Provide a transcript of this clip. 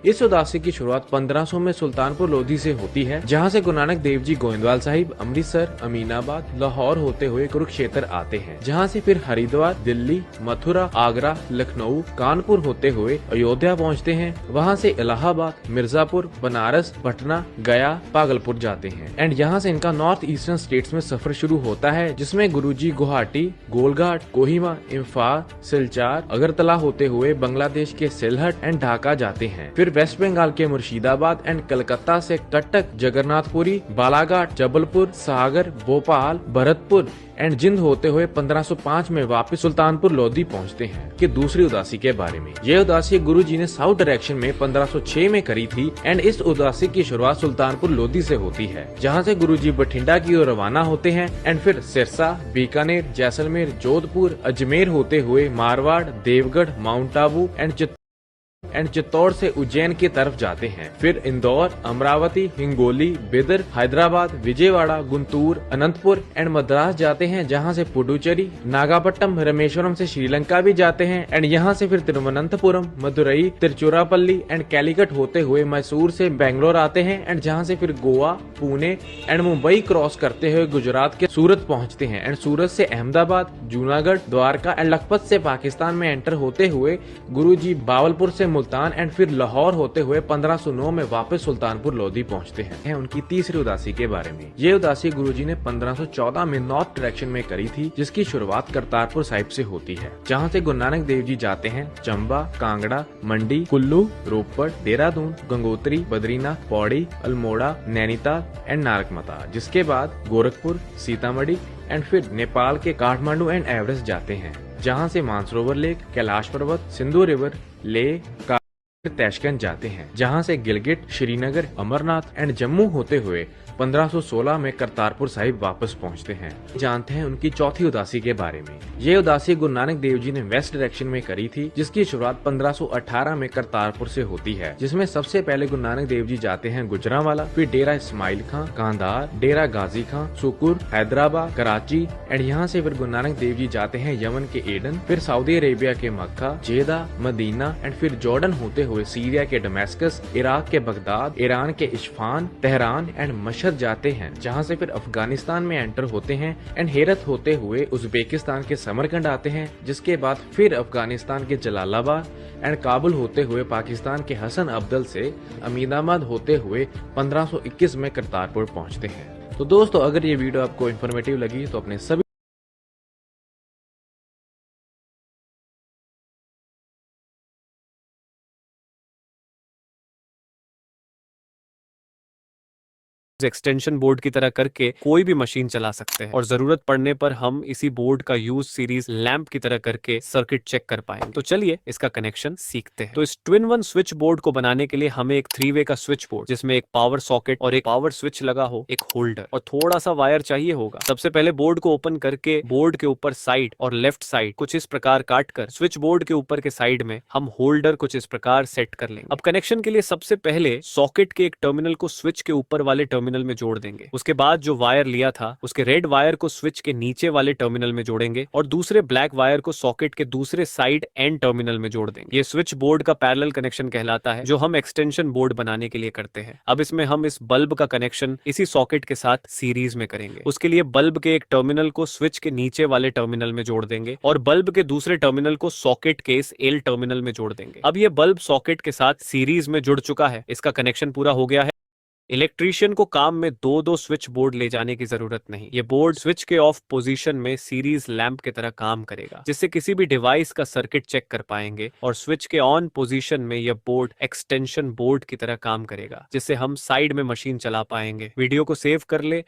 इस उदासी की शुरुआत 1500 में सुल्तानपुर लोधी से होती है, जहां से गुरु नानक देव जी गोविंदवाल साहिब, अमृतसर, अमीनाबाद, लाहौर होते हुए कुरुक्षेत्र आते हैं, जहां से फिर हरिद्वार, दिल्ली, मथुरा, आगरा, लखनऊ, कानपुर होते हुए अयोध्या पहुंचते हैं। वहां से इलाहाबाद, मिर्जापुर, बनारस, पटना, गया, भागलपुर जाते हैं एंड यहाँ से इनका नॉर्थ ईस्टर्न स्टेट्स में सफर शुरू होता है, जिसमें गुरुजी गुवाहाटी, गोलघाट, कोहिमा, इम्फाल, सिलचार, अगरतला होते हुए बांग्लादेश के सिलहट एंड ढाका जाते हैं। फिर वेस्ट बंगाल के मुर्शिदाबाद एंड कलकत्ता से कटक, जगन्नाथपुरी, बालाघाट, जबलपुर, सागर, भोपाल, भरतपुर एंड जिंद होते हुए 1505 में वापस सुल्तानपुर लोधी पहुंचते हैं। कि दूसरी उदासी के बारे में, ये उदासी गुरु जी ने साउथ डायरेक्शन में 1506 में करी थी एंड इस उदासी की शुरुआत सुल्तानपुर लोधी से होती है, जहां से गुरु जी बठिंडा की ओर रवाना होते हैं एंड फिर सिरसा, बीकानेर, जैसलमेर, जोधपुर, अजमेर होते हुए मारवाड़, देवगढ़, माउंट आबू एंड चित्तौड़ से उज्जैन की तरफ जाते हैं। फिर इंदौर, अमरावती, हिंगोली, बिदर, हैदराबाद, विजयवाड़ा, गुंटूर, अनंतपुर एंड मद्रास जाते हैं, जहां से पुडुचेरी, नागापट्टनम, रामेश्वरम से श्रीलंका भी जाते हैं एंड यहां से फिर तिरुवनंतपुरम, मदुरई, तिरुचिरापल्ली एंड कैलीकट होते हुए मैसूर से बेंगलोर आते हैं एंड जहां से फिर गोवा, पुणे एंड मुंबई क्रॉस करते हुए गुजरात के सूरत पहुंचते हैं एंड सूरत से अहमदाबाद, जूनागढ़, द्वारका एंड लखपत से पाकिस्तान में एंटर होते हुए गुरु जी बावलपुर से मुल्तान एंड फिर लाहौर होते हुए 1509 में वापस सुल्तानपुर लोधी पहुंचते हैं। उनकी तीसरी उदासी के बारे में, ये उदासी गुरुजी ने 1514 में नॉर्थ डायरेक्शन में करी थी, जिसकी शुरुआत करतारपुर साहिब से होती है, जहां से गुरु नानक देव जी जाते हैं चंबा, कांगड़ा, मंडी, कुल्लू, रोपड़, देहरादून, गंगोत्री, बद्रीनाथ, पौड़ी, अल्मोड़ा, नैनीताल एंड नारकमता, जिसके बाद गोरखपुर, सीतामढ़ी एंड फिर नेपाल के काठमांडू एंड एवरेस्ट जाते हैं, जहां से मानसरोवर लेक, कैलाश पर्वत, सिंधु रिवर, लेह, तैशकंद जाते हैं, जहां से गिलगिट, श्रीनगर, अमरनाथ एंड जम्मू होते हुए 1516 में करतारपुर साहिब वापस पहुंचते हैं। जानते हैं उनकी चौथी उदासी के बारे में। ये उदासी गुरु नानक देव जी ने वेस्ट डायरेक्शन में करी थी, जिसकी शुरुआत 1518 में करतारपुर से होती है, जिसमें सबसे पहले गुरु नानक देव जी जाते हैं गुजरांवाला, फिर डेरा इस्माइल खां, कांधार, डेरा गाजी खां, सुकुर, हैदराबाद, कराची एंड यहाँ से फिर गुरु नानक देव जी जाते हैं यमन के एडन, फिर सऊदी अरेबिया के मक्का, जेदा, मदीना एंड फिर जॉर्डन होते हुए सीरिया के डमस्कस, इराक के बगदाद, ईरान के इस्फहान, तेहरान एंड मशहद जाते हैं, जहां से फिर अफगानिस्तान में एंटर होते हैं एंड हेरत होते हुए उज्बेकिस्तान के समरकंद आते हैं, जिसके बाद फिर अफगानिस्तान के जलालाबाद एंड काबुल होते हुए पाकिस्तान के हसन अब्दल से अमीनाबाद होते हुए 1521 में करतारपुर पहुंचते हैं। तो दोस्तों, अगर ये वीडियो आपको इन्फॉर्मेटिव लगी तो अपने सभी एक्सटेंशन बोर्ड की तरह करके कोई भी मशीन चला सकते हैं और जरूरत पड़ने पर हम इसी बोर्ड का यूज सीरीज लैंप की तरह करके सर्किट चेक कर पाएंगे। तो चलिए इसका कनेक्शन सीखते हैं। तो इस ट्विन वन स्विच बोर्ड को बनाने के लिए हमें एक 3 वे का स्विच बोर्ड, जिसमें एक पावर सॉकेट और एक पावर स्विच लगा हो, एक होल्डर और थोड़ा सा वायर चाहिए होगा। सबसे पहले बोर्ड को ओपन करके बोर्ड के ऊपर साइड और लेफ्ट साइड कुछ इस प्रकार काट कर स्विच बोर्ड के ऊपर के साइड में हम होल्डर कुछ इस प्रकार सेट कर लेंगे। अब कनेक्शन के लिए सबसे पहले सॉकेट के एक टर्मिनल को स्विच के ऊपर वाले टर्मिनल में जोड़ देंगे। उसके बाद जो वायर लिया था उसके रेड वायर को स्विच के नीचे वाले टर्मिनल में जोड़ेंगे और दूसरे ब्लैक वायर को सॉकेट के दूसरे साइड एंड टर्मिनल में जोड़ देंगे। ये स्विच बोर्ड का पैरेलल कनेक्शन कहलाता है, जो हम एक्सटेंशन बोर्ड बनाने के लिए करते हैं। अब इसमें हम इस बल्ब का कनेक्शन इसी सॉकेट के साथ सीरीज में करेंगे। उसके लिए बल्ब के एक टर्मिनल को स्विच के नीचे वाले टर्मिनल में जोड़ देंगे और बल्ब के दूसरे टर्मिनल को सॉकेट के इस एल टर्मिनल में जोड़ देंगे। अब ये बल्ब सॉकेट के साथ सीरीज में जुड़ चुका है, इसका कनेक्शन पूरा हो गया है। इलेक्ट्रीशियन को काम में दो स्विच बोर्ड ले जाने की जरूरत नहीं। ये बोर्ड स्विच के ऑफ पोजीशन में सीरीज लैंप की तरह काम करेगा, जिससे किसी भी डिवाइस का सर्किट चेक कर पाएंगे और स्विच के ऑन पोजीशन में यह बोर्ड एक्सटेंशन बोर्ड की तरह काम करेगा, जिससे हम साइड में मशीन चला पाएंगे। वीडियो को सेव कर ले